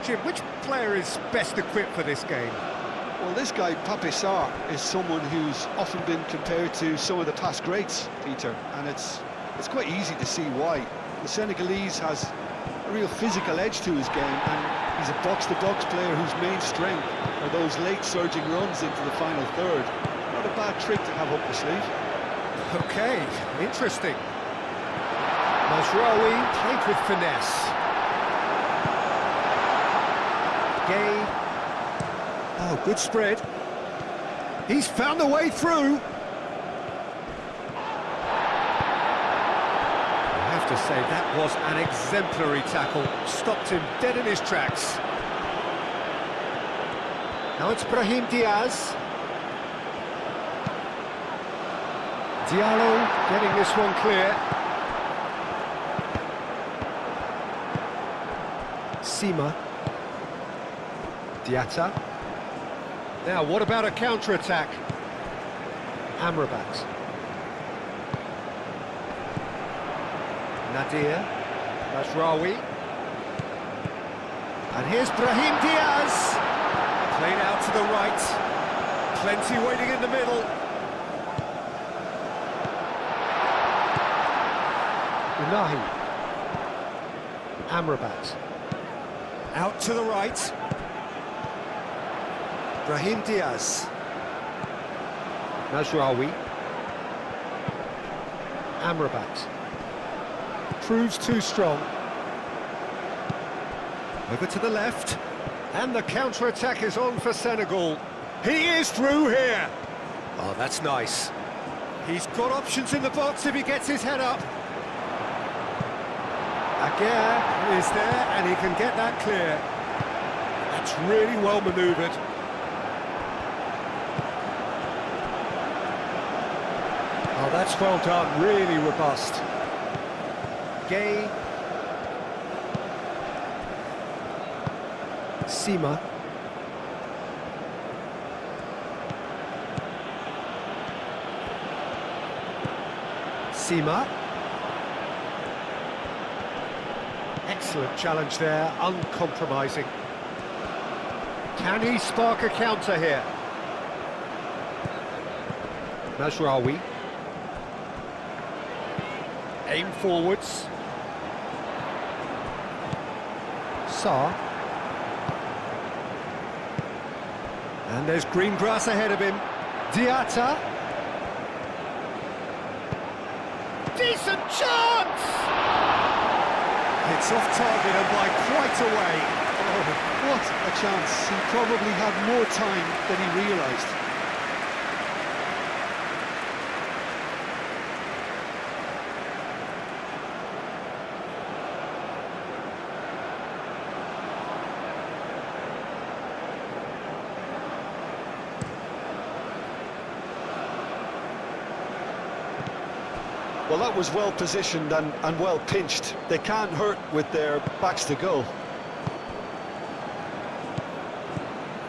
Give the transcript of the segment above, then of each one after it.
Jim, which player is best equipped for this game? Well, this guy, Pape Sarr, is someone who's often been compared to some of the past greats, Peter, and it's quite easy to see why. The Senegalese has a real physical edge to his game, and he's a box-to-box player whose main strength are those late surging runs into the final third. Not a bad trick to have up the sleeve. Okay, interesting. Mazraoui played with finesse. Gay. Oh, good spread. He's found a way through. I have to say, that was an exemplary tackle. Stopped him dead in his tracks. Now it's Brahim Diaz. Diallo getting this one clear. Sima. Diatta. Now, what about a counter-attack? Amrabat. Nadir. Mazraoui. And here's Brahim Diaz. Played out to the right. Plenty waiting in the middle. Unahi. Amrabat. Out to the right. Brahim Diaz. Mazraoui. Amrabat. Proves too strong. Over to the left. And the counter-attack is on for Senegal. He is through here. Oh, that's nice. He's got options in the box if he gets his head up. Aguirre is there, and he can get that clear. That's really well manoeuvred. Oh, that's well done, really robust. Gay. Sima. Sima. Excellent challenge there, uncompromising. Can he spark a counter here? Mazraoui. Aim forwards. Sarr. And there's green grass ahead of him. Diatta. Decent chance! It's off target and by quite a way. Oh, what a chance. He probably had more time than he realised. Well, that was well positioned and well pinched. They can't hurt with their backs to goal.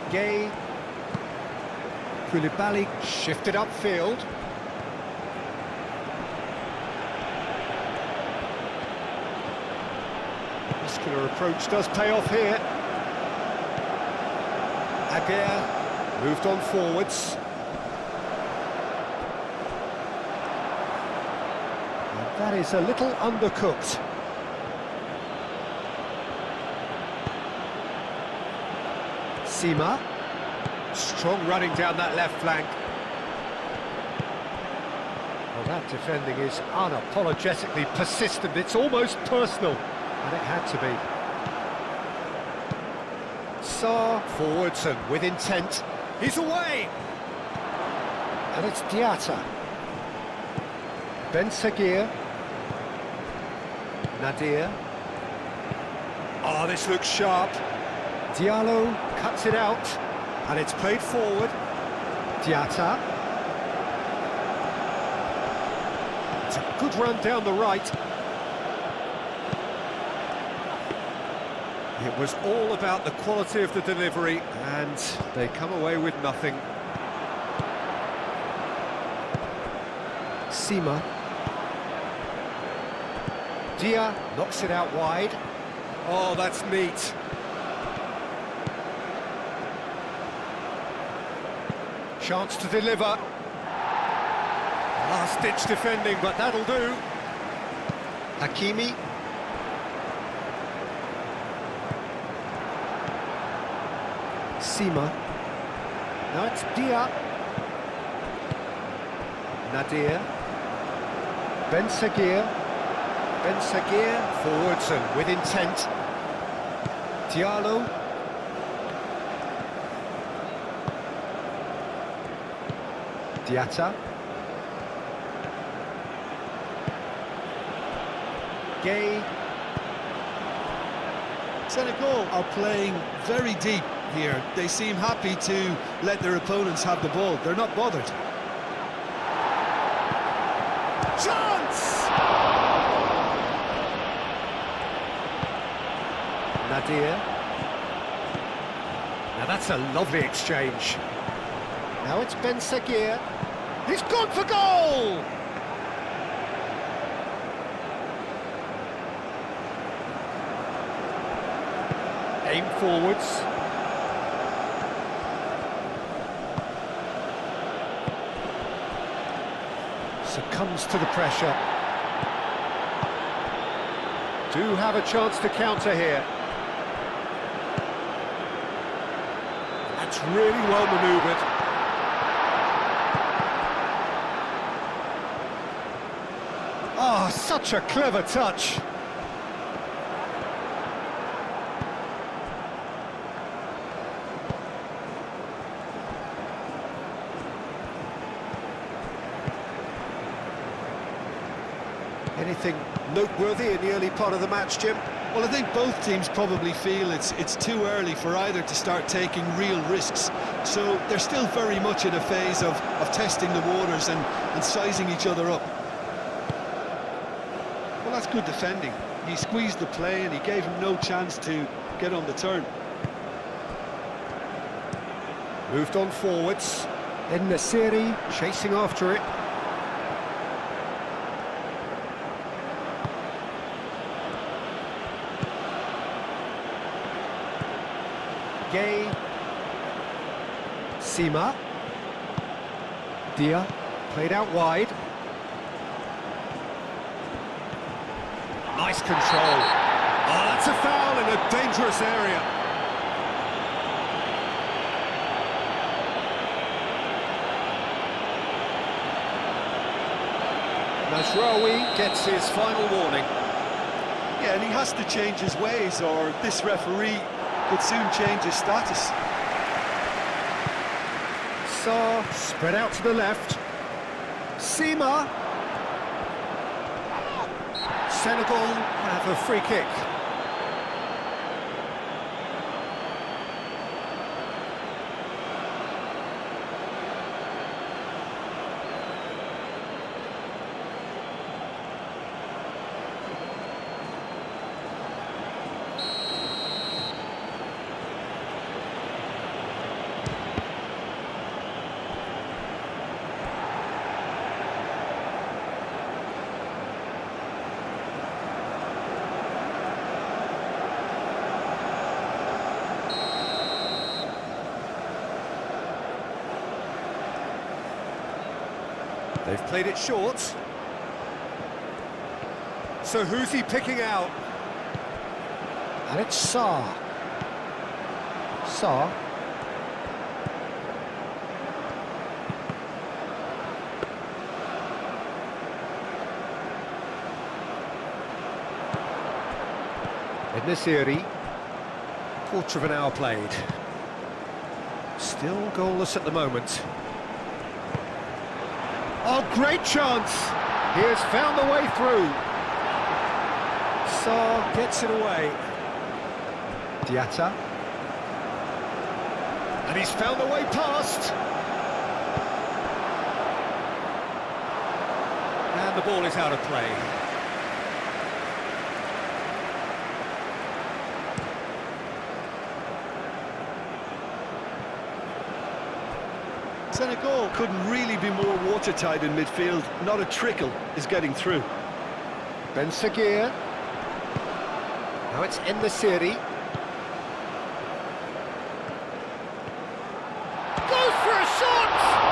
Gay. Koulibaly shifted upfield. Muscular approach does pay off here. Aguirre moved on forwards. That is a little undercooked. Sima. Strong running down that left flank. Well, that defending is unapologetically persistent. It's almost personal, and it had to be. Sarr forwards and with intent. He's away! And it's Diatta. Ben Seguir. Nadir. Oh, this looks sharp. Diallo cuts it out, and it's played forward. Diatta. It's a good run down the right. It was all about the quality of the delivery, and they come away with nothing. Sima. Dia knocks it out wide. Oh, that's neat. Chance to deliver. Last-ditch defending, but that'll do. Hakimi. Sima. Now it's Dia. Nadir. Ben Sagir. Ben Sagir forwards and with intent. Diallo. Diatta. Gay. Senegal are playing very deep here. They seem happy to let their opponents have the ball. They're not bothered. Chance! Nadir. Now that's a lovely exchange. Now it's Ben Sagir. He's gone for goal! Aim forwards. Succumbs to the pressure. Do have a chance to counter here. That's really well manoeuvred. Ah, such a clever touch. Anything noteworthy in the early part of the match, Jim? Well, I think both teams probably feel it's too early for either to start taking real risks. So they're still very much in a phase of testing the waters and sizing each other up. Well, that's good defending. He squeezed the play and he gave him no chance to get on the turn. Moved on forwards. En Nasiri chasing after it. Gay. Sima. Dia. Played out wide. Nice control. Oh, that's a foul in a dangerous area. Nasraoui gets his final warning. Yeah, and he has to change his ways or this referee could soon change his status. Sarr spread out to the left. Sima. Senegal have a free kick. They've played it short. So who's he picking out? And it's Sarr. Sarr. Ednesiri. Quarter of an hour played. Still goalless at the moment. Oh, great chance! He has found the way through. Sarr gets it away. Diatta. And he's found the way past. And the ball is out of play. Senegal couldn't really be more watertight in midfield. Not a trickle is getting through. Ben Sagir. Now it's En Nasiri. Goes for a shot!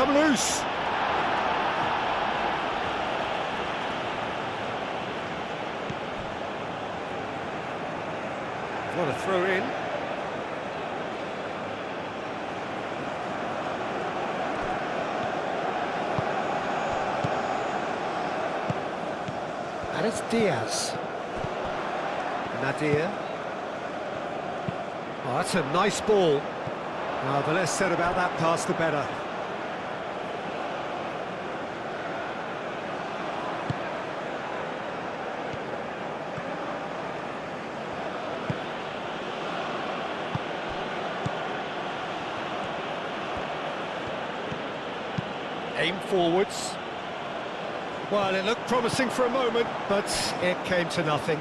come loose. What a throw in. And it's Diaz. Nadir. Oh, that's a nice ball. Now, the less said about that pass, the better. Aim forwards. Well, it looked promising for a moment, but it came to nothing.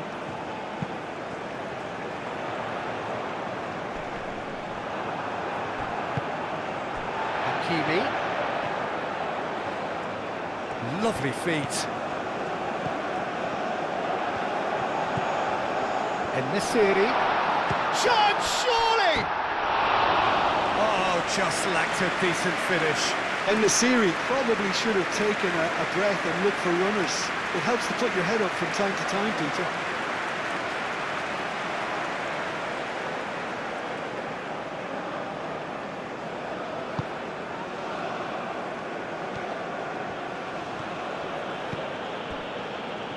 Hakimi. Lovely feet. En-Nesyri. Chance, surely! Oh, just lacked a decent finish. En-Nesyri probably should have taken a breath and looked for runners. It helps to put your head up from time to time, Peter.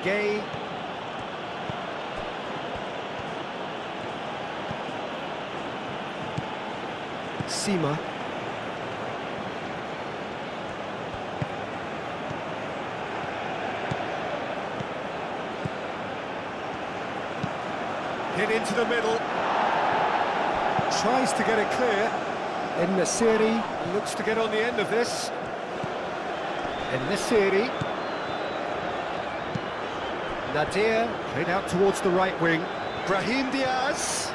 Gay. Sima. Hit into the middle. Tries to get it clear. En-Nesyri looks to get on the end of this. En-Nesyri. Nadir played out towards the right wing. Brahim Diaz.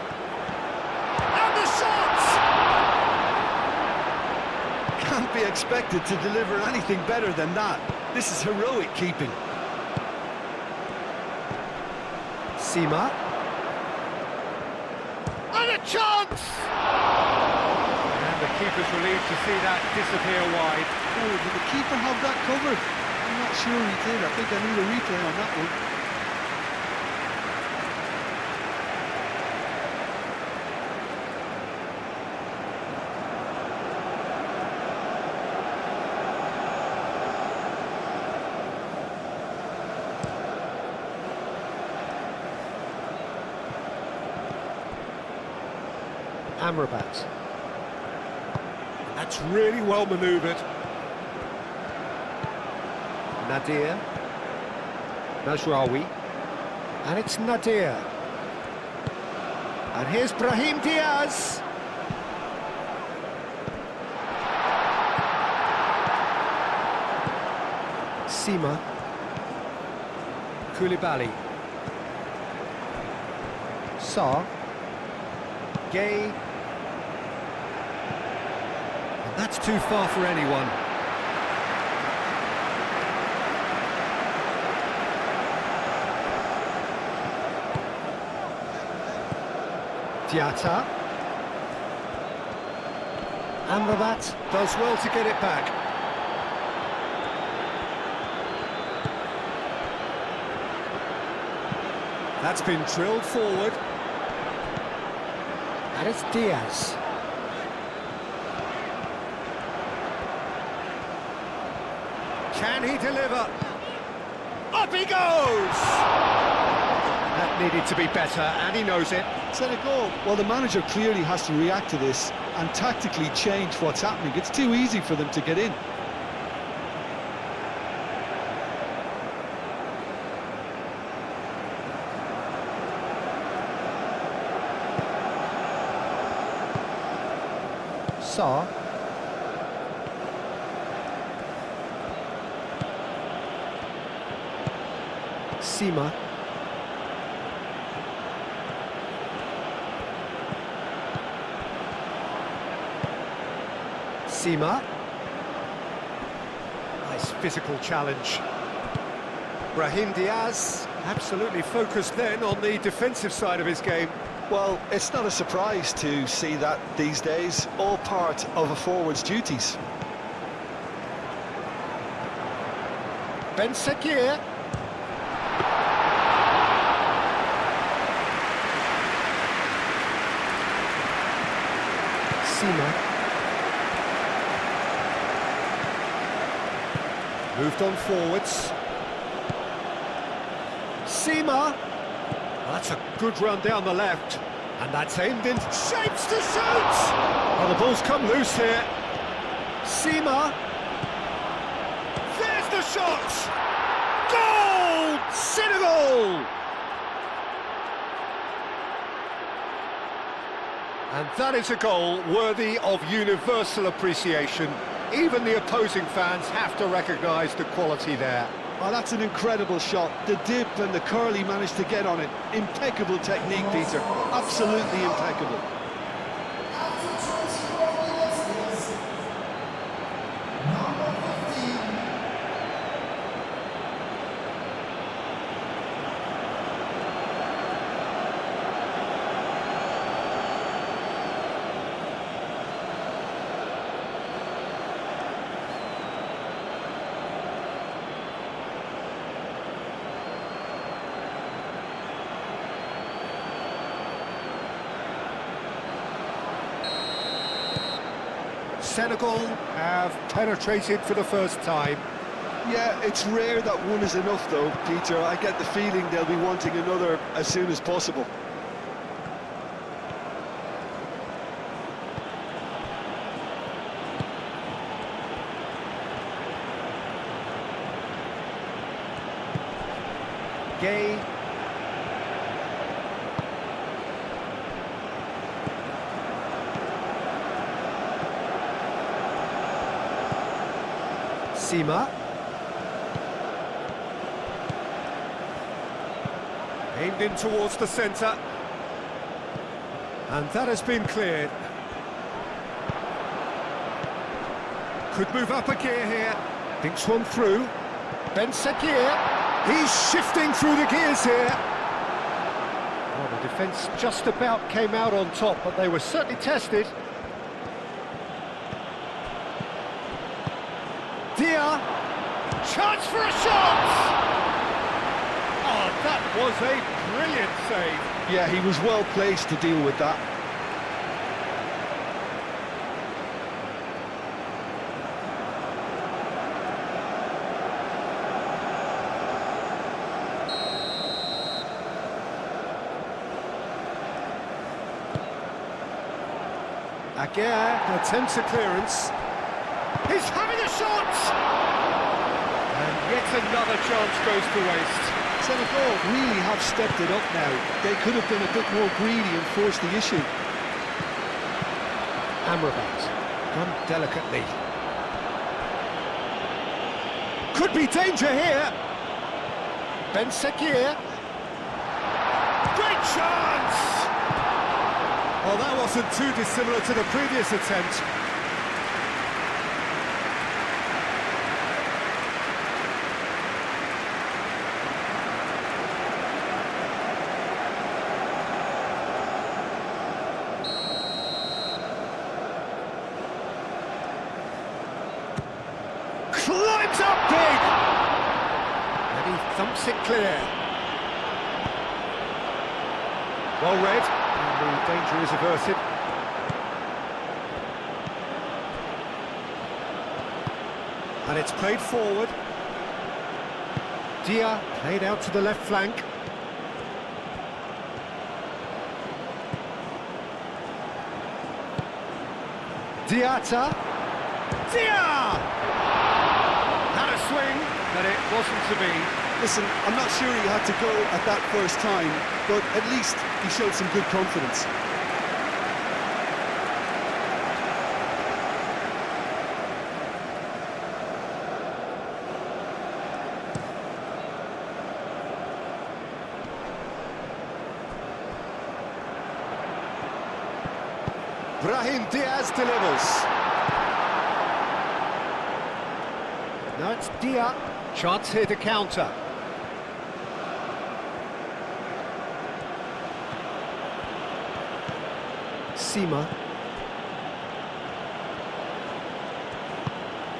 And the shot! Can't be expected to deliver anything better than that. This is heroic keeping. Sima. And a chance! And the keeper's relieved to see that disappear wide. Oh, did the keeper have that covered? I'm not sure he did. I think I need a replay on that one. Amrabat. That's really well manoeuvred. Nadir. Najraoui. And it's Nadir. And here's Brahim Diaz. Sima. Koulibaly. Sarr. Gay. That's too far for anyone. Diatta. Amrabat does well to get it back. That's been drilled forward. And it's Diaz. Can he deliver? Up he goes! That needed to be better, and he knows it. Senegal, well, the manager clearly has to react to this and tactically change what's happening. It's too easy for them to get in. Sarr. Sima. Sima. Nice physical challenge. Brahim Diaz, absolutely focused then on the defensive side of his game. Well, it's not a surprise to see that these days, all part of a forward's duties. Ben Sekir. Sima. Moved on forwards. Sima. That's a good run down the left. And that's aimed in shapes to shoot! Well, the ball's come loose here. Sima. There's the shot! Goal! Senegal! And that is a goal worthy of universal appreciation. Even the opposing fans have to recognise the quality there. Oh, that's an incredible shot. The dip and the curl he managed to get on it. Impeccable technique, Peter. Absolutely impeccable. Senegal have penetrated for the first time. Yeah, it's rare that one is enough though, Peter. I get the feeling they'll be wanting another as soon as possible. Gay. Sima. Aimed in towards the centre. And that has been cleared. Could move up a gear here. Thinks one through. Ben Sekir. He's shifting through the gears here. Well, the defence just about came out on top, but they were certainly tested. Dia, chance for a shot! Oh, that was a brilliant save. Yeah, he was well placed to deal with that. Aguirre attempts a clearance. He's having a shot! And yet another chance goes to waste. Senegal really have stepped it up now. They could have been a bit more greedy and forced the issue. Amrabat, done delicately. Could be danger here. Ben Sekir. Great chance! Well, that wasn't too dissimilar to the previous attempt. Climbs up big! And he thumps it clear. Well read, and the danger is averted. And it's played forward. Dia played out to the left flank. Diata. Dia! Had a swing, but it wasn't to be. Listen, I'm not sure he had to go at that first time, but at least he showed some good confidence. Brahim Diaz delivers. Now it's Dia. Chance here to counter. Sima.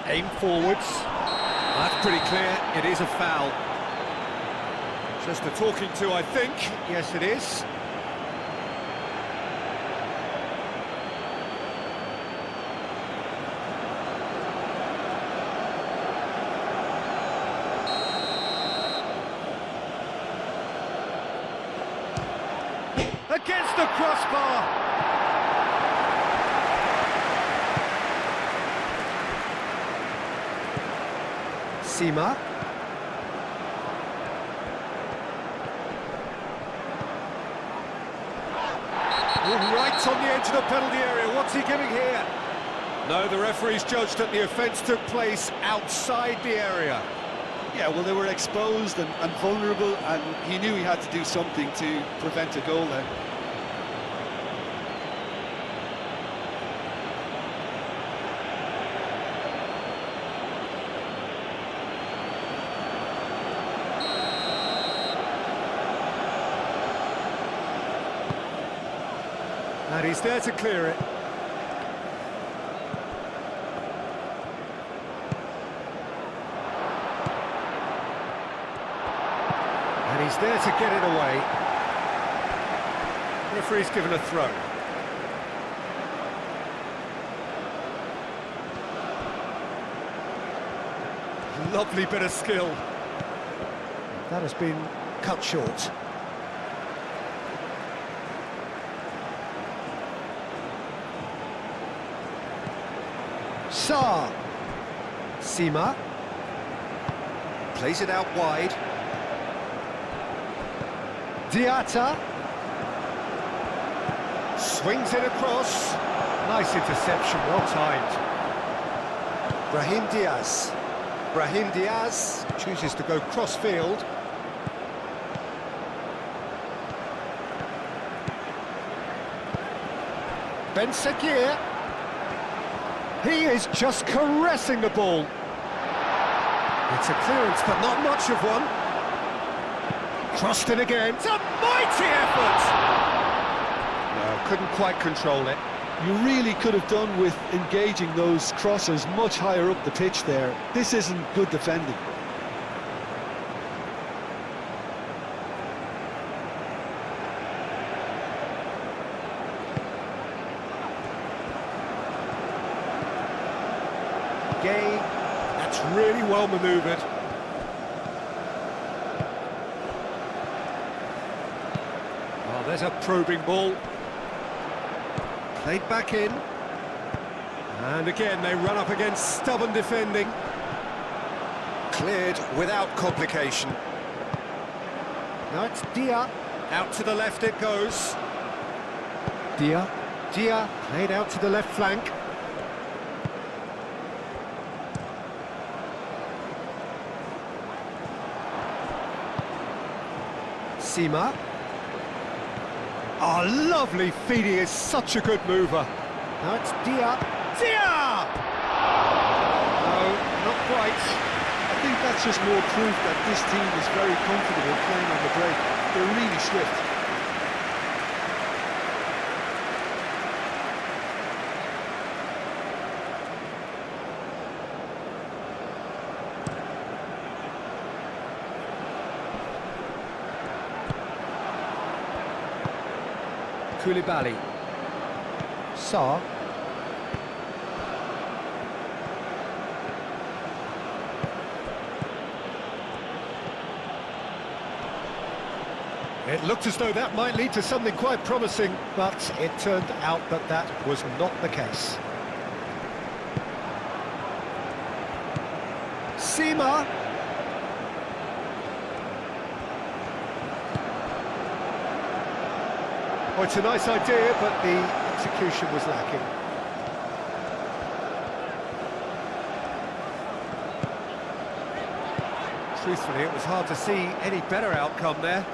Aim forwards. That's pretty clear, it is a foul. Just a talking to, I think. Yes, it is. Against the crossbar! Sima. Right on the edge of the penalty area. What's he giving here? No, the referee's judged that the offence took place outside the area. Yeah, well, they were exposed and vulnerable, and he knew he had to do something to prevent a goal there. And he's there to clear it. And he's there to get it away. Referee's given a throw. Lovely bit of skill. That has been cut short. Sarr. Sima. Plays it out wide. Diatta. Swings it across. Nice interception, well timed. Brahim Diaz. Brahim Diaz chooses to go cross-field. Ben Sekir. He is just caressing the ball. It's a clearance, but not much of one. Crossed in again. It's a mighty effort! No, couldn't quite control it. You really could have done with engaging those crossers much higher up the pitch there. This isn't good defending. Gay, that's really well manoeuvred. Oh, there's a probing ball. Played back in. And again, they run up against stubborn defending. Cleared without complication. Now it's Dia. Out to the left it goes. Dia. Dia played out to the left flank. Sima. Oh, lovely feed, he is such a good mover. Now it's Dia. Dia! No, not quite. I think that's just more proof that this team is very comfortable playing on the break. They're really swift. Koulibaly. Sarr. It looked as though that might lead to something quite promising, but it turned out that that was not the case. Sima. Oh, it's a nice idea, but the execution was lacking. Truthfully, it was hard to see any better outcome there.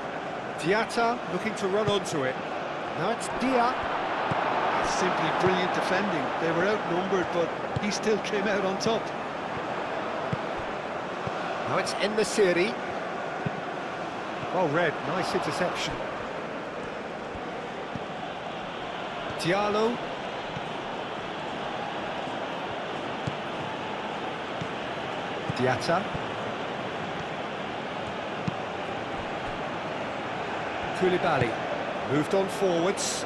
Diatta looking to run onto it. Now it's Dia. Simply brilliant defending. They were outnumbered, but he still came out on top. Now it's En-Nesyri. Well read, nice interception. Diallo. Diatta. Koulibaly moved on forwards.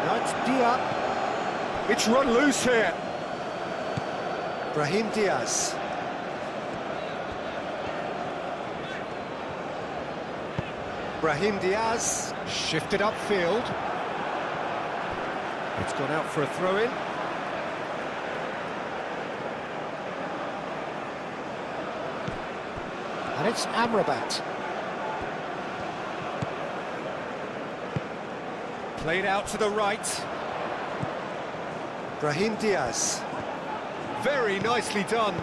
Now it's Dia. It's run loose here. Brahim Diaz. Brahim Diaz shifted upfield. It's gone out for a throw-in. And it's Amrabat. Played out to the right. Brahim Diaz. Very nicely done.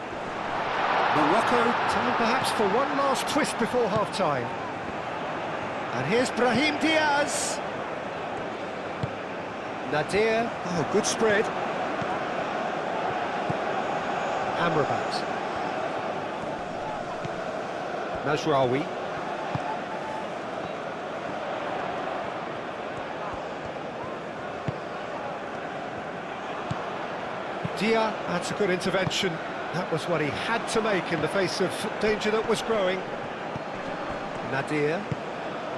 Morocco, time perhaps for one last twist before half-time. And here's Brahim Diaz. Nadir. Oh, good spread. Amrabat. Mazraoui. Dia, that's a good intervention. That was what he had to make in the face of danger that was growing. Nadir.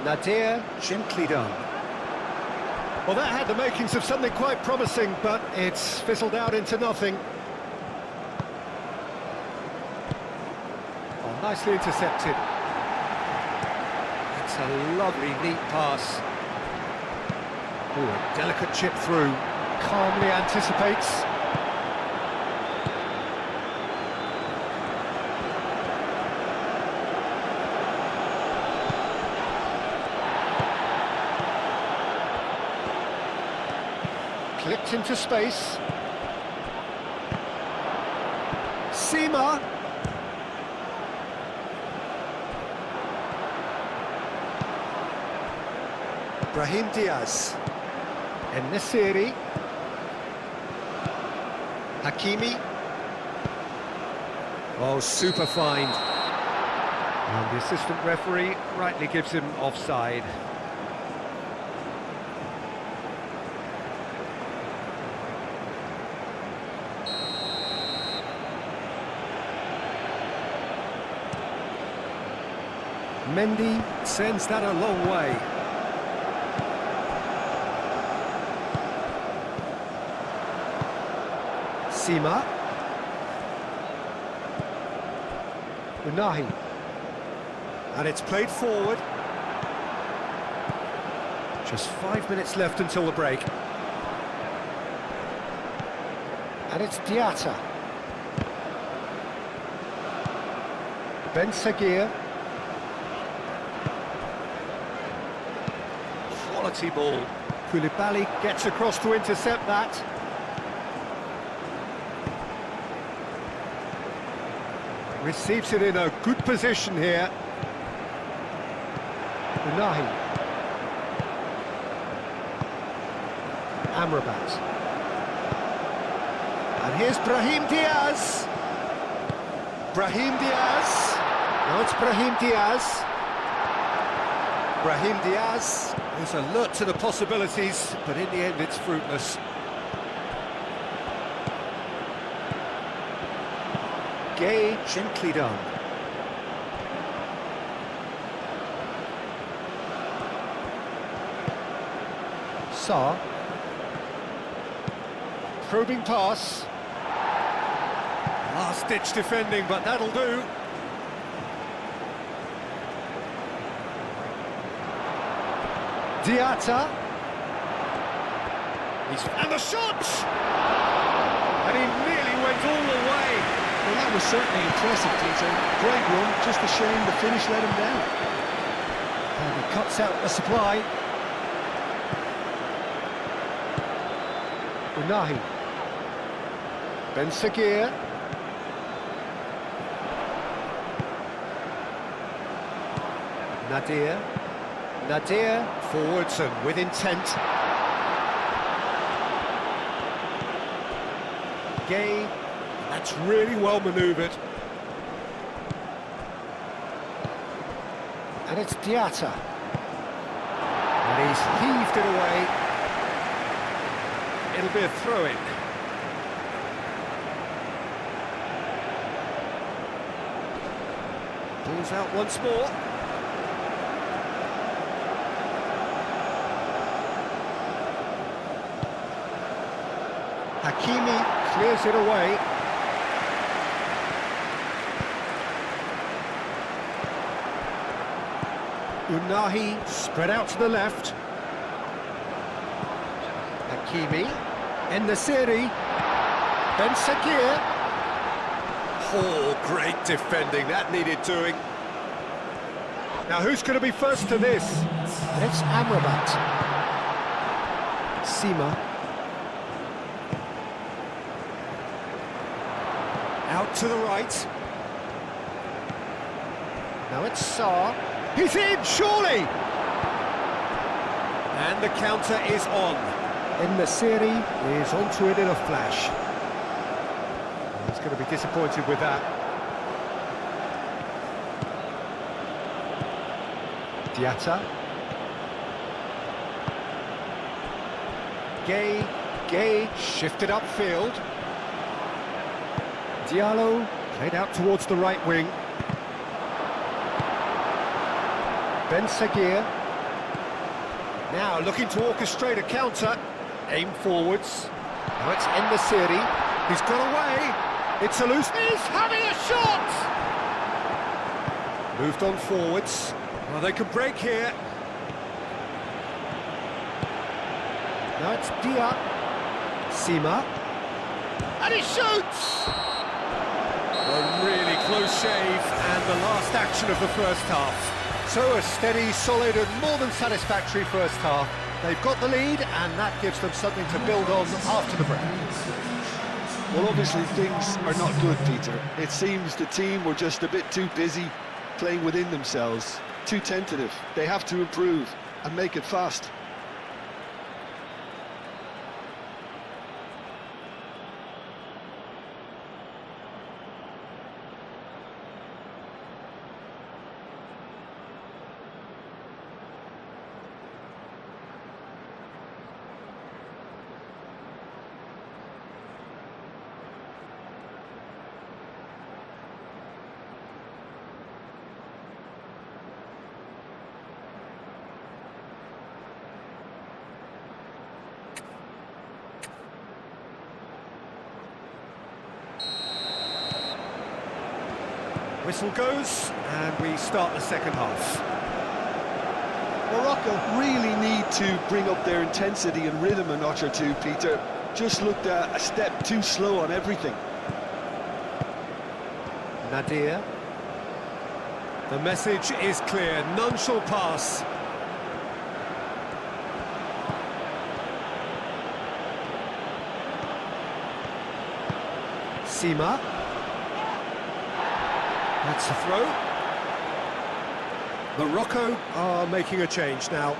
Nadir, gently done. Well, that had the makings of something quite promising, but it's fizzled out into nothing. Oh, nicely intercepted. It's a lovely, neat pass. Oh, a delicate chip through. Calmly anticipates. Clipped into space. Sima. Brahim Diaz. En-Nesyri. Hakimi. Oh, super find. And the assistant referee rightly gives him offside. Mendy sends that a long way. Sima. Unahi. And it's played forward. Just 5 minutes left until the break. And it's Diatta. Ben Seguir. Quality ball. Koulibaly gets across to intercept that. Receives it in a good position here. Unahi. Amrabat. And here's Brahim Diaz. Brahim Diaz. Now it's Brahim Diaz. Brahim Diaz is alert to the possibilities, but in the end it's fruitless. Gay, gently done. Sarr. Probing pass. Last-ditch defending, but that'll do. Diatta. And the shot! And he nearly went all the way. Well, that was certainly impressive, Peter. Great run, just a shame the finish let him down. And he cuts out the supply. Unahi. Ben Seguir. Nadir. Nadir, forwards and with intent. Gay, that's really well manoeuvred. And it's Diatta. And he's heaved it away. It'll be a throw-in. Pulls out once more. Hakimi clears it away. Unahi spread out to the left. Hakimi, En-Nesyri, Ben Sekir. Oh, great defending, that needed doing. Now who's going to be first to this? It's Amrabat. Sima. Out to the right. Now it's Sarr. He's in, surely! And the counter is on. En-Nesyri is onto it in a flash. He's going to be disappointed with that. Diatta. Gay shifted upfield. Diallo played out towards the right wing. Ben Sekir. Now looking to orchestrate a counter. Aim forwards. Now it's En-Nesyri. He's got away. It's a loose. He's having a shot! Moved on forwards. Well, they could break here. Now it's Dia. Sima. And he shoots! A really close shave, and the last action of the first half. So a steady, solid and more than satisfactory first half. They've got the lead, and that gives them something to build on after the break. Well, obviously things are not good, Peter. It seems the team were just a bit too busy playing within themselves, too tentative. They have to improve and make it fast. Whistle goes, and we start the second half. Morocco really need to bring up their intensity and rhythm a notch or two, Peter. Just looked a step too slow on everything. Nadir. The message is clear, none shall pass. Sima. That's a throw. Morocco are making a change now.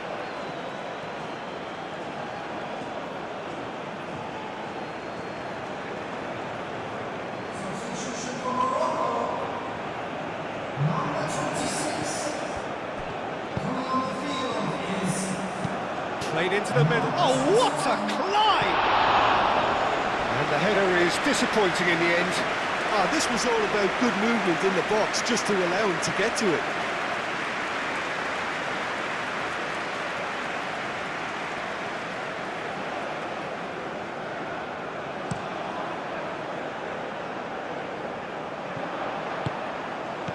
Played into the middle. Oh, what a climb! And the header is disappointing in the end. This was all about good movement in the box, just to allow him to get to it.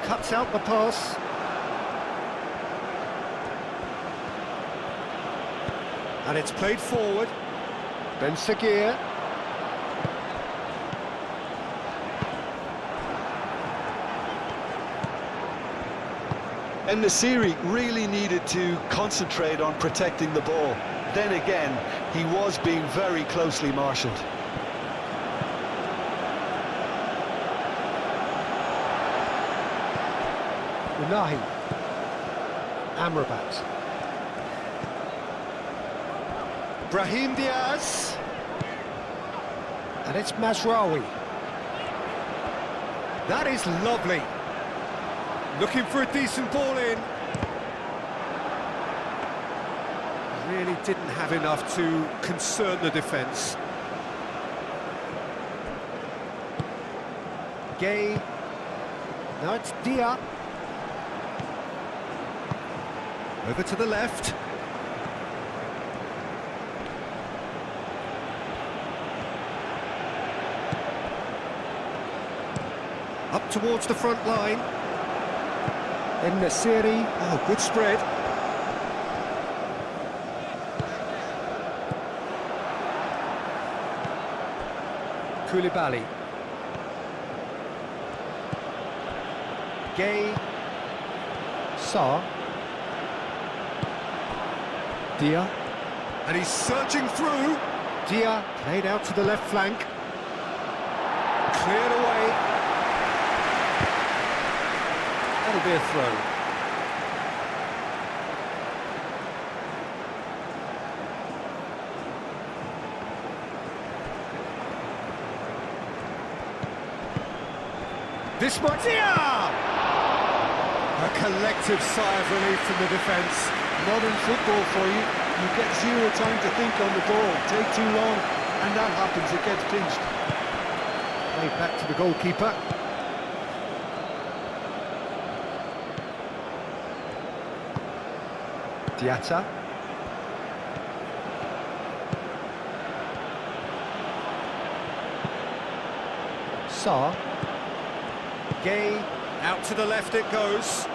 Cuts out the pass. And it's played forward. Ben Sekir. En-Nesyri really needed to concentrate on protecting the ball. Then again, he was being very closely marshalled. Unahi. Amrabat. Brahim Diaz. And it's Mazraoui. That is lovely. Looking for a decent ball in. Really didn't have enough to concern the defence. Gay. Now it's Dia. Over to the left. Up towards the front line. En-Nesyri. Oh, good spread. Koulibaly. Gay. Sarr. Dia. And he's surging through. Dia played out to the left flank. Cleared away. That'll be a throw. This might... Dia! A collective sigh of relief from the defence. Modern football for you. You get zero time to think on the ball. Take too long, and that happens. It gets pinched. Played back to the goalkeeper. Diatta. Sarr. Gay. Out to the left it goes.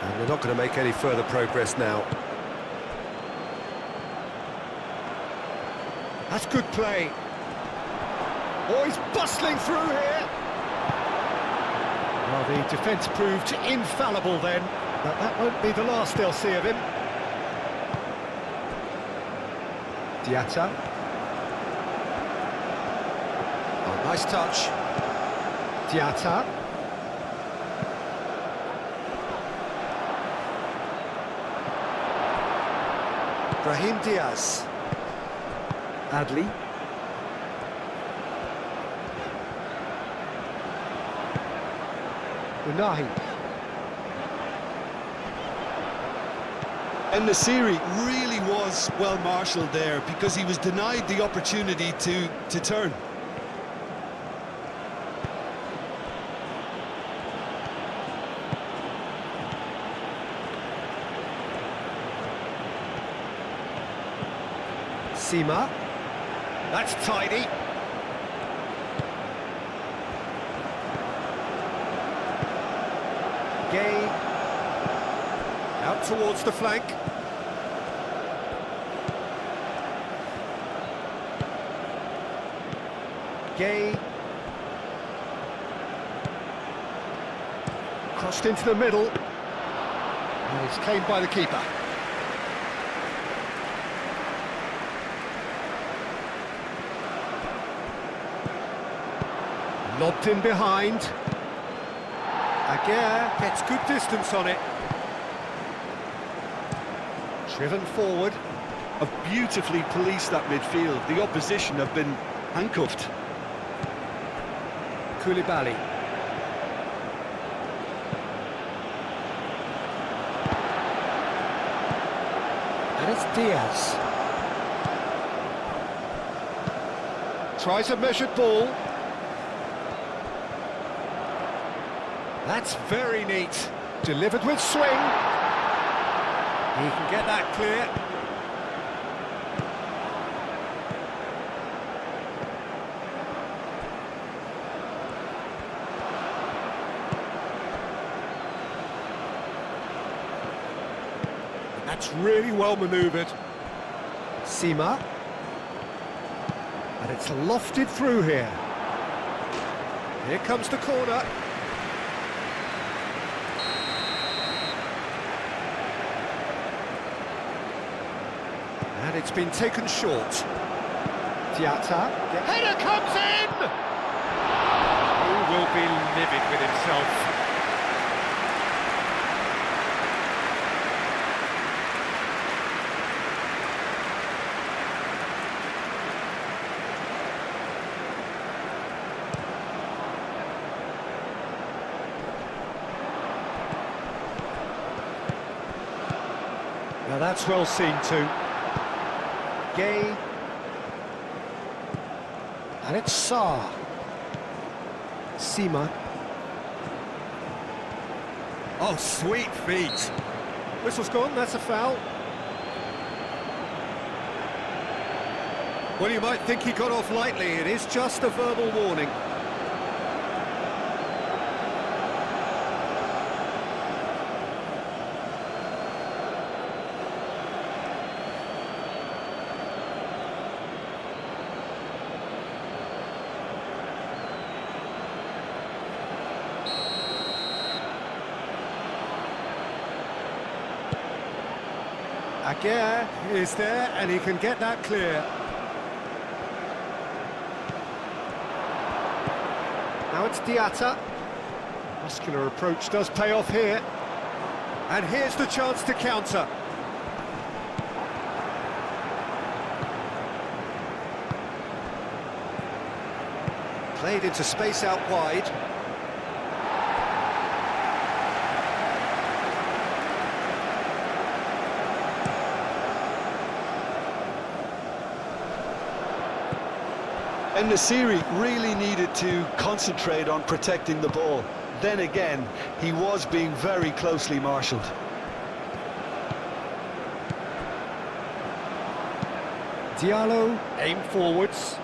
And they're not going to make any further progress now. That's good play. Oh, he's bustling through here. Well, the defence proved infallible then, but that won't be the last they'll see of him. Diatta. Oh, nice touch. Diatta. Brahim Diaz. Adli. Unahi. En-Nesyri really was well marshalled there because he was denied the opportunity to turn. Sima. That's tidy. Gay. Out towards the flank. Gay. Crossed into the middle. And it's claimed by the keeper. Lobbed in behind. Aguirre gets good distance on it. Driven forward. Have beautifully policed that midfield. The opposition have been handcuffed. Koulibaly. And it's Diaz. Tries a measured ball. That's very neat. Delivered with swing. He can get that clear. That's really well manoeuvred. Sima. And it's lofted through here. Here comes the corner. And it's been taken short. Diatta. The header comes in! Who will be livid with himself? Now that's well seen too. Gay. And it's Sarr. Sima. Oh, sweet feet. Whistle's gone, that's a foul. Well, you might think he got off lightly. It is just a verbal warning. Aguirre is there, and he can get that clear. Now it's Diatta. Muscular approach does pay off here. And here's the chance to counter. Played into space out wide. And Nasiri really needed to concentrate on protecting the ball. Then again, he was being very closely marshalled. Diallo, aim forwards.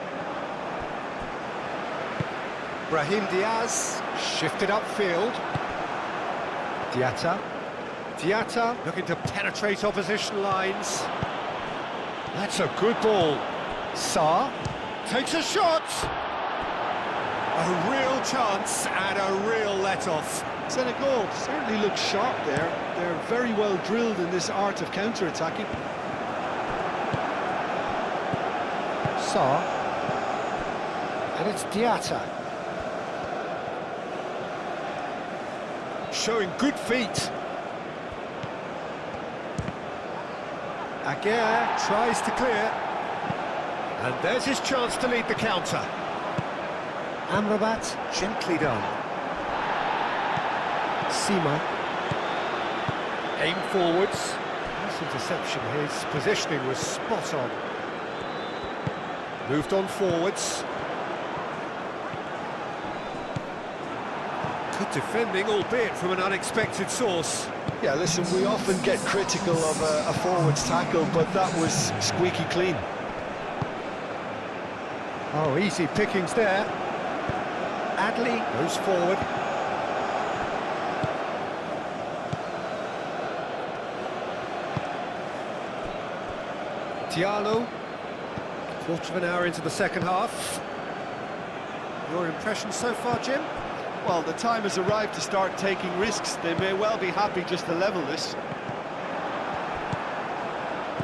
Brahim Diaz, shifted upfield. Diatta looking to penetrate opposition lines. That's a good ball. Sarr takes a shot. A real chance and a real let-off. Senegal certainly look sharp there. They're very well drilled in this art of counter-attacking. Sarr. And it's Diatta. Showing good feet. Aguirre tries to clear. And there's his chance to lead the counter. Amrabat, gently done. Sima. Aim forwards. Nice interception, his positioning was spot on. Moved on forwards. Good defending, albeit from an unexpected source. Yeah, listen, we often get critical of a forward's tackle, but that was squeaky clean. Oh, easy pickings there. Adley goes forward. Diallo. Quarter of an hour into the second half. Your impression so far, Jim? Well, the time has arrived to start taking risks. They may well be happy just to level this.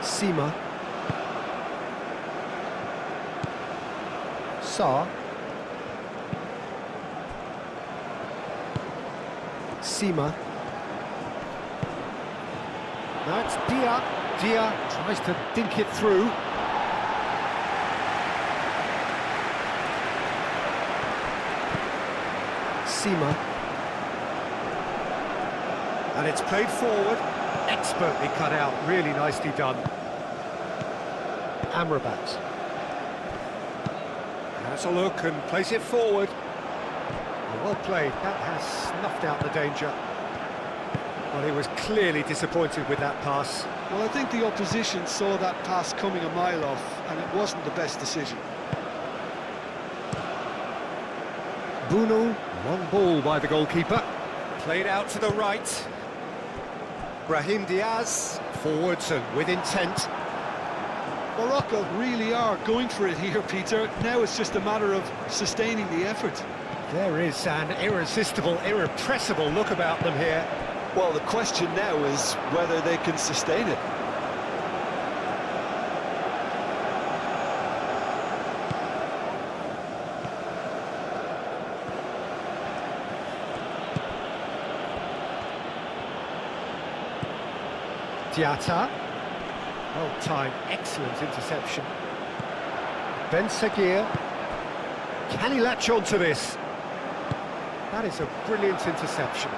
Sima. Sarr. Sima. Now it's Dia. Dia tries to dink it through. Sima. And it's played forward. Expertly cut out. Really nicely done. Amrabat. Has a look and plays it forward. Well played, that has snuffed out the danger. Well, he was clearly disappointed with that pass. Well, I think the opposition saw that pass coming a mile off, and it wasn't the best decision. Bruno, long ball by the goalkeeper. Played out to the right. Brahim Diaz, forwards and with intent. Morocco really are going for it here, Peter. Now it's just a matter of sustaining the effort. There is an irresistible, irrepressible look about them here. Well, the question now is whether they can sustain it. Diatta. Well timed, excellent interception. Ben Seguir. Can he latch on to this? That is a brilliant interception.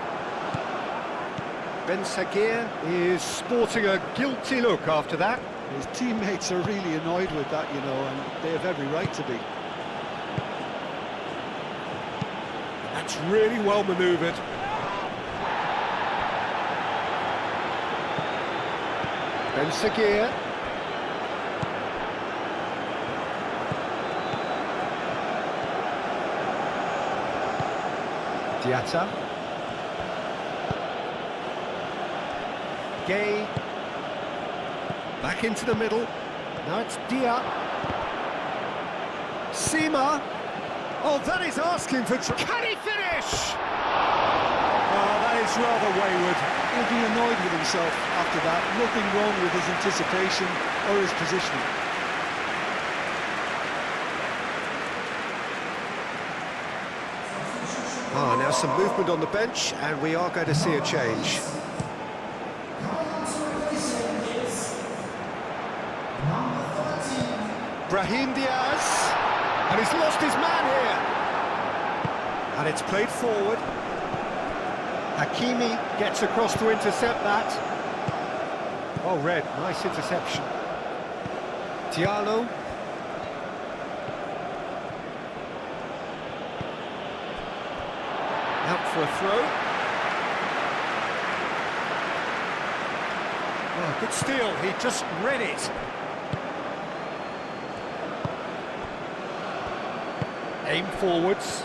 Ben Seguir is sporting a guilty look after that. His teammates are really annoyed with that, you know, and they have every right to be. That's really well manoeuvred. Ben Seguir. Diatta. Gay. Back into the middle. Now it's Dia. Seema. Oh, that is asking for... Can he finish? Oh, that is rather wayward. He'll be annoyed with himself after that. Nothing wrong with his anticipation or his positioning. Now some movement on the bench, and we are going to see a change. Brahim Diaz, and he's lost his man here. And it's played forward. Hakimi gets across to intercept that. Oh, Red, nice interception. Diallo. Out for a throw. Oh, good steal, he just read it. Aim forwards.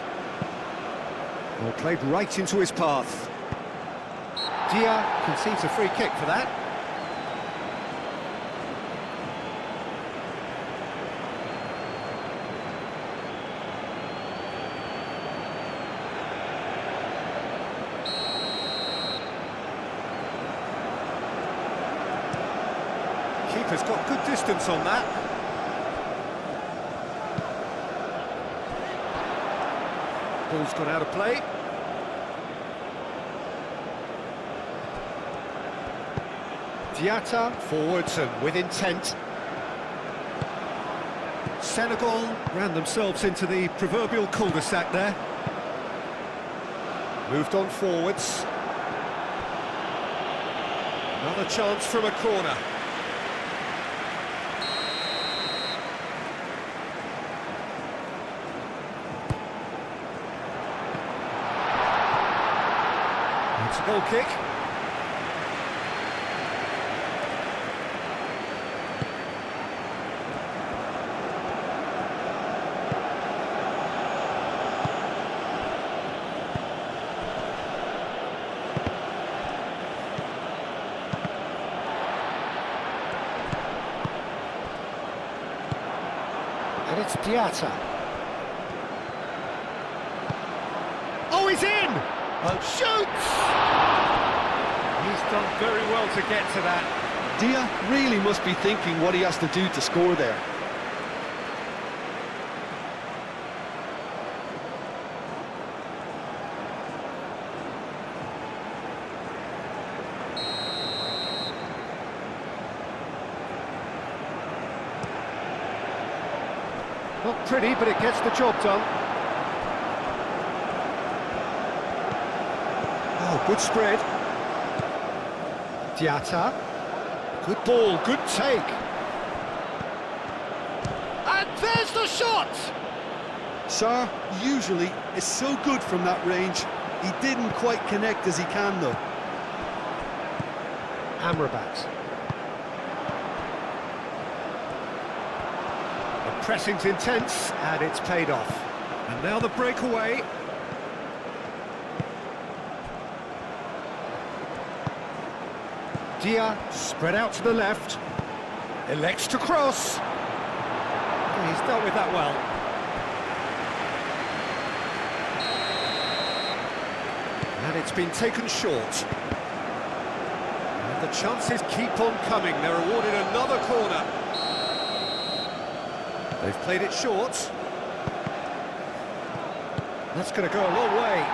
Well, played right into his path. Dia concedes a free kick for that. Keeper's got good distance on that. Ball's gone out of play. Diatta forwards and with intent. Senegal ran themselves into the proverbial cul-de-sac there. Moved on forwards. Another chance from a corner. It's a goal kick. And it's Diatta. Oh, he's in! Oh, shoots! He's done very well to get to that. Dia really must be thinking what he has to do to score there. Not pretty, but it gets the job done. Oh, good spread. Diatta. Good ball, good take. And there's the shot! Sarr usually is so good from that range. He didn't quite connect as he can, though. Amrabat. The pressing's intense, and it's paid off. And now the breakaway. Dia spread out to the left. Elects to cross. He's dealt with that well. And it's been taken short. And the chances keep on coming. They're awarded another corner. They've played it short. That's going to go a long way.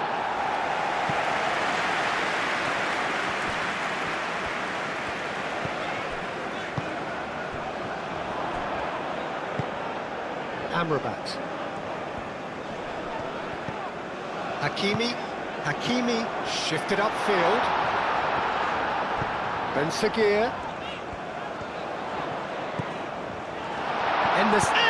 Amrabat. Hakimi shifted upfield. Ben Seguir. In the city!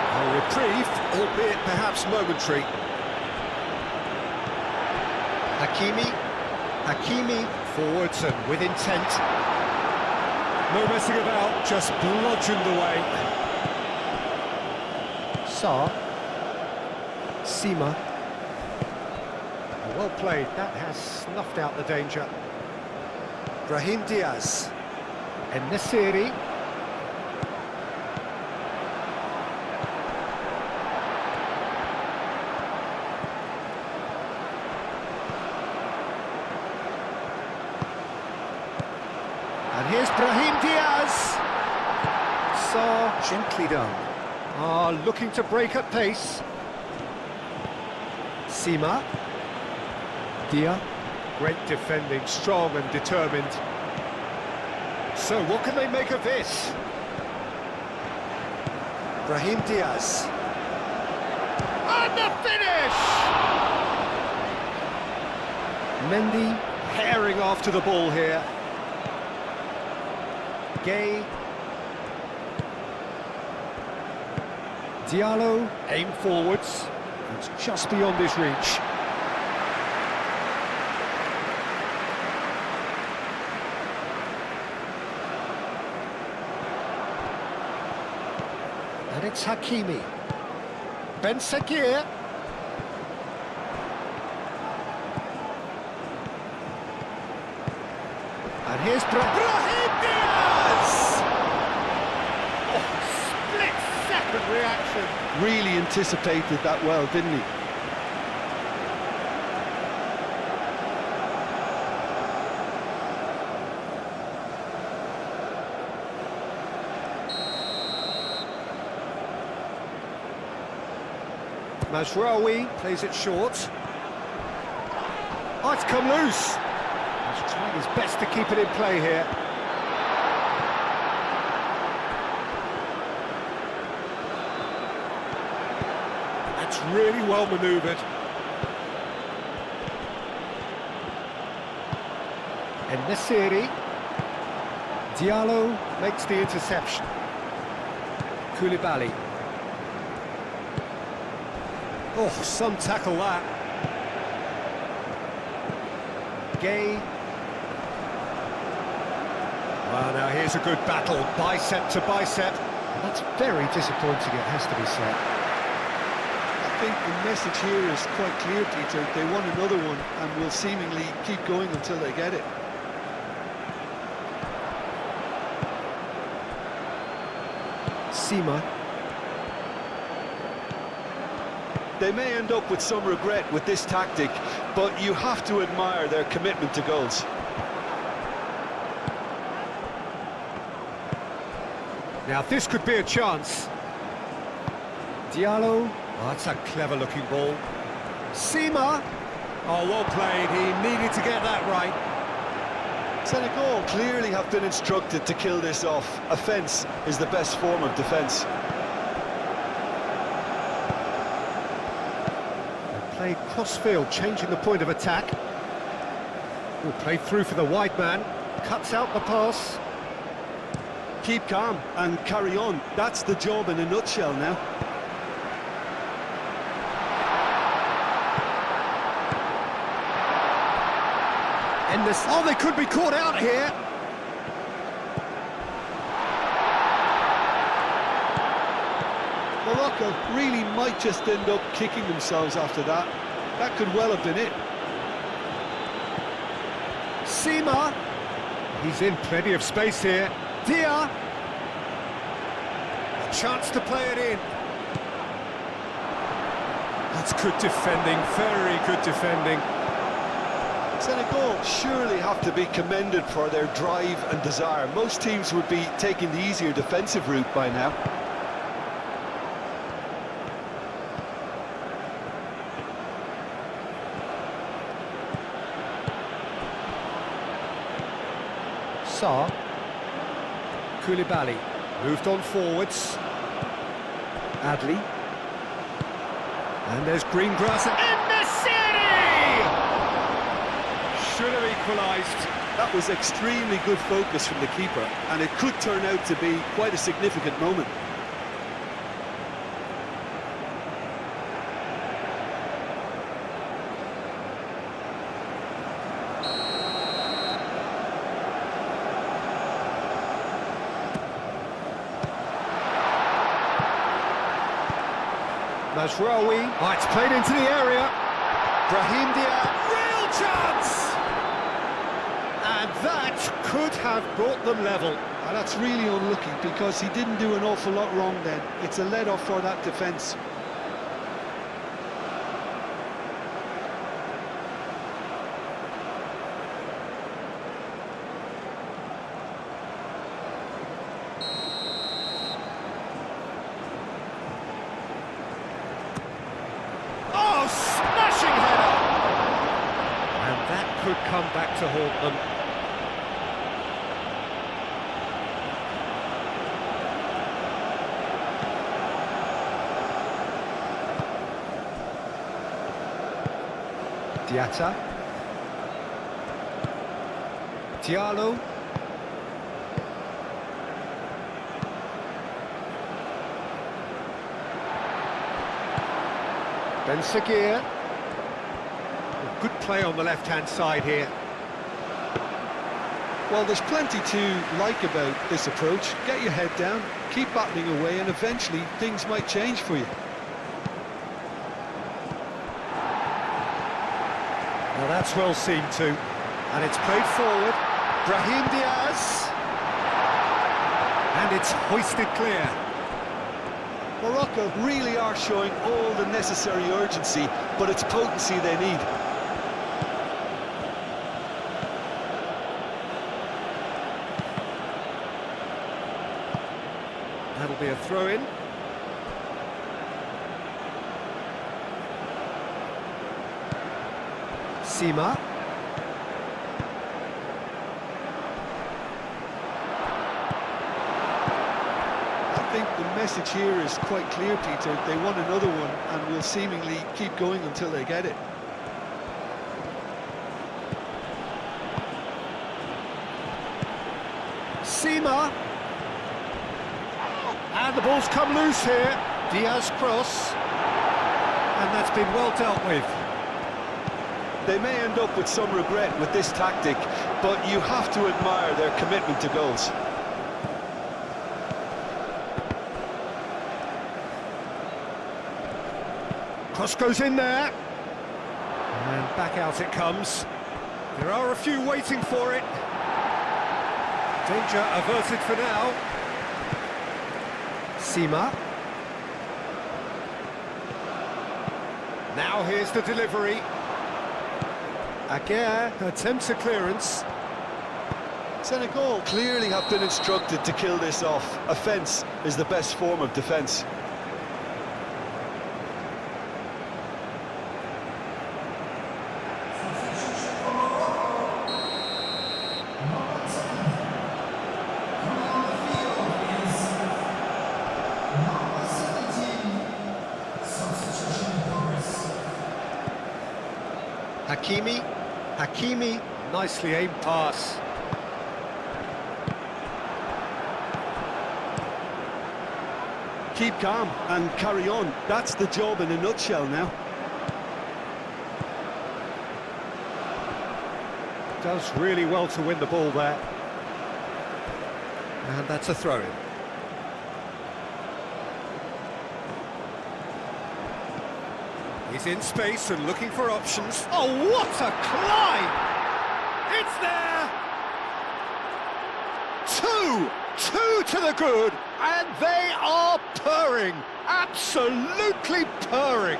A reprieve, albeit perhaps momentary. Hakimi. Hakimi forwards and with intent. No messing about, just bludgeoned away. Sarr. Sima. Well played, that has snuffed out the danger. Brahim Diaz. En-Nesyri. And here's Brahim Diaz. Sarr, gently done. Looking to break at pace. Sima. Dia. Great defending, strong and determined. So, what can they make of this? Brahim Diaz. And the finish! Mendy herring after the ball here. Gay. Diallo, aim forwards. It's just beyond his reach. And it's Hakimi. Ben Sekir. And here's Brahim Diaz! Split-second reaction. Really anticipated that well, didn't he? Mazraoui plays it short. Oh, it's come loose. He's trying his best to keep it in play here. That's really well manoeuvred. En-Nesyri. Diallo makes the interception. Koulibaly. Oh, some tackle that. Gay. Well, now here's a good battle, bicep to bicep. That's very disappointing, it has to be said. I think the message here is quite clear, Peter. They want another one and will seemingly keep going until they get it. Sima. They may end up with some regret with this tactic, but you have to admire their commitment to goals. Now this could be a chance. Diallo. Oh, that's a clever-looking ball. Sima. Oh, well played. He needed to get that right. Senegal clearly have been instructed to kill this off. Offence is the best form of defence. Played cross-field, changing the point of attack. Will play through for the wide man. Cuts out the pass. Keep calm and carry on. That's the job in a nutshell now. And this, oh, they could be caught out here. Morocco really might just end up kicking themselves after that. That could well have been it. Sima. He's in plenty of space here. Dia. A chance to play it in. That's good defending, very good defending. Senegal surely have to be commended for their drive and desire. Most teams would be taking the easier defensive route by now. Sarr. Koulibaly moved on forwards. Adli. And there's green grass. En-Nesyri! Should have equalised. That was extremely good focus from the keeper, and it could turn out to be quite a significant moment. Mazraoui. Oh, it's played into the area. Brahim Diaz. Real chance! And that could have brought them level. And that's really unlucky because he didn't do an awful lot wrong then. It's a let-off for that defence. Oh, smashing header! And that could come back to haunt them. Diatta. Diallo. Ben Seguir. Good play on the left-hand side here. Well, there's plenty to like about this approach. Get your head down, keep battling away, and eventually things might change for you. Well, that's well seen too. And it's played forward. Brahim Diaz. And it's hoisted clear. Morocco really are showing all the necessary urgency, but it's potency they need. That'll be a throw-in. Sima. I think the message here is quite clear, Peter. They want another one and will seemingly keep going until they get it. Sima. And the ball's come loose here. Diaz cross. And that's been well dealt with. They may end up with some regret with this tactic, but you have to admire their commitment to goals. Cross goes in there. And back out it comes. There are a few waiting for it. Danger averted for now. Sima. Now here's the delivery. Aguirre attempts a clearance. Senegal clearly have been instructed to kill this off. Offence is the best form of defence. Hakimi, nicely aimed pass. Keep calm and carry on. That's the job in a nutshell now. Does really well to win the ball there. And that's a throw-in. He's in space and looking for options. Oh, what a climb! It's there! Two to the good, and they are purring, absolutely purring.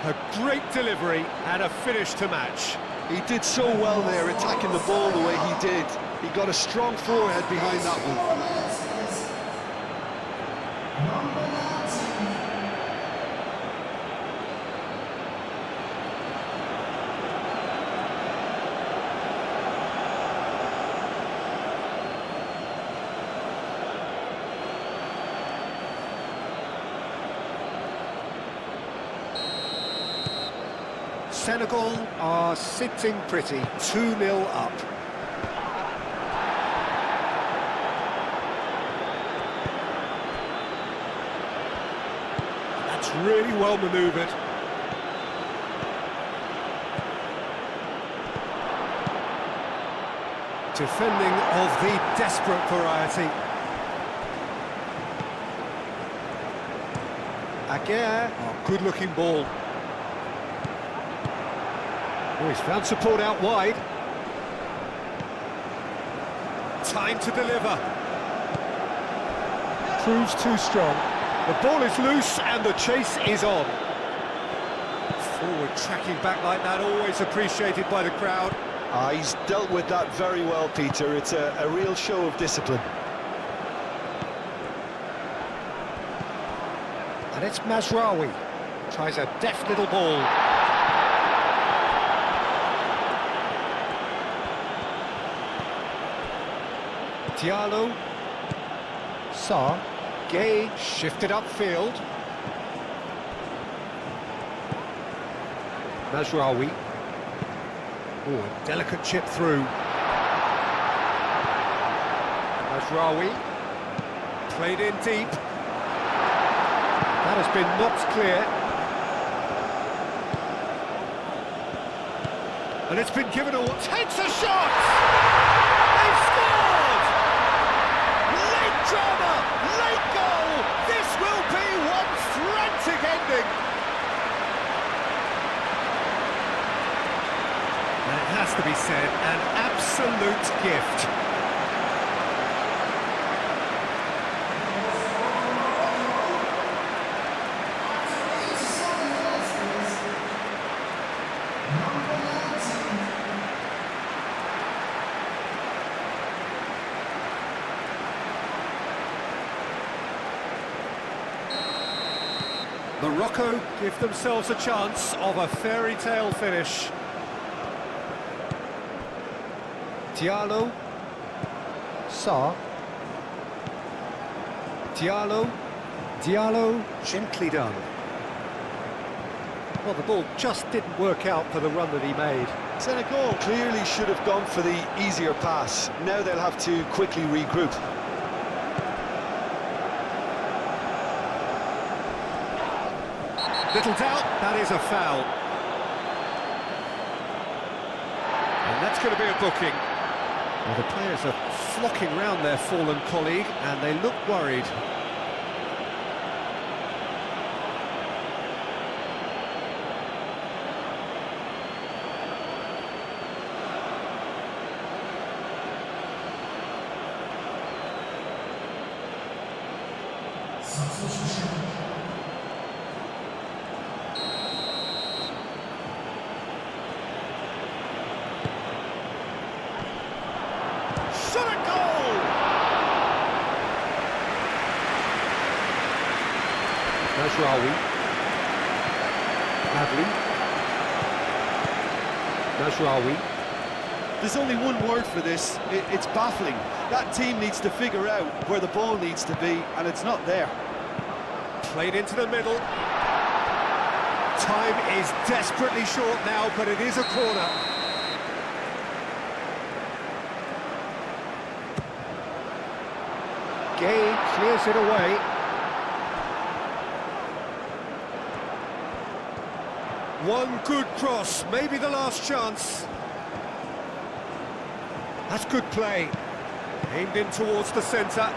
A great delivery and a finish to match. He did so well there, attacking the ball the way he did. He got a strong forehead behind that one. Senegal are sitting pretty, 2-0 up. That's really well manoeuvred. Defending of the desperate variety. Aguirre. Oh, good-looking ball. Oh, he's found support out wide. Time to deliver. Proves too strong. The ball is loose and the chase is on. Forward tracking back like that, always appreciated by the crowd. He's dealt with that very well, Peter. It's a real show of discipline. And it's Mazraoui. Tries a deft little ball. Diallo. Sarr. Gay shifted upfield. Mazraoui. Oh, a delicate chip through. Mazraoui. Played in deep. That has been knocked clear. And it's been given away. Takes a shot! They've scored! Late drama, late goal! This will be one frantic ending! And it has to be said, an absolute gift. Morocco give themselves a chance of a fairy tale finish. Diallo. Sarr. Diallo. Diallo. Gently done. Well, the ball just didn't work out for the run that he made. Senegal clearly should have gone for the easier pass. Now they'll have to quickly regroup. Little doubt, that is a foul. And that's going to be a booking. Well, the players are flocking round their fallen colleague, and they look worried. Shot a goal! Mazraoui. Adli. Mazraoui. There's only one word for this. It's baffling. That team needs to figure out where the ball needs to be, and it's not there. Played into the middle. Time is desperately short now, but it is a corner. Gay clears it away. One good cross, maybe the last chance. That's good play. Aimed in towards the centre.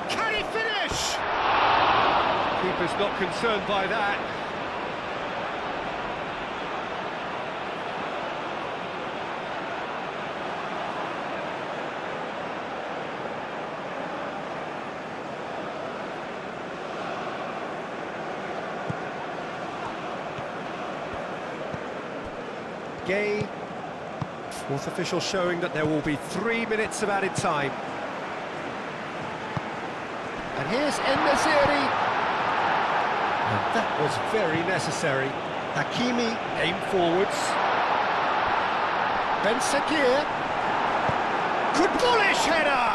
Can he finish? Keeper's not concerned by that. Gay. Fourth official showing that there will be 3 minutes of added time. And here's En-Nesyri. And that was very necessary. Hakimi aimed forwards. Ben Sekir. Good bullish header!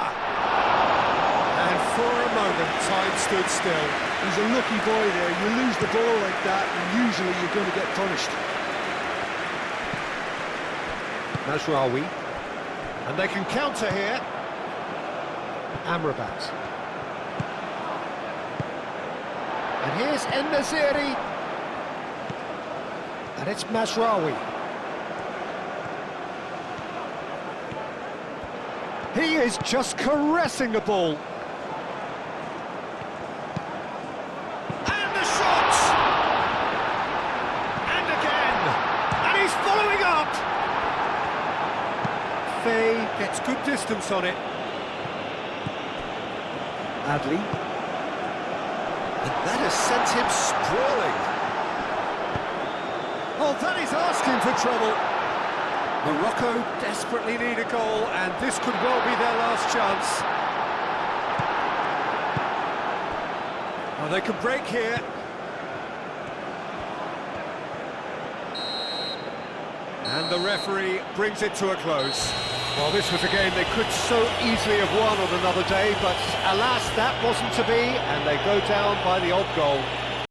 And for a moment, time stood still. He's a lucky boy there. You lose the ball like that, and usually you're going to get punished. Mazraoui. And they can counter here. Amrabat. And here's En-Nesyri. And it's Mazraoui. He is just caressing the ball. And the shot! And again! And he's following up! Faye gets good distance on it. Adli. And that has sent him sprawling. Oh, that is asking for trouble. Morocco desperately need a goal, and this could well be their last chance. Oh, they can break here. And the referee brings it to a close. Well, this was a game they could so easily have won on another day, but alas, that wasn't to be, and they go down by the odd goal.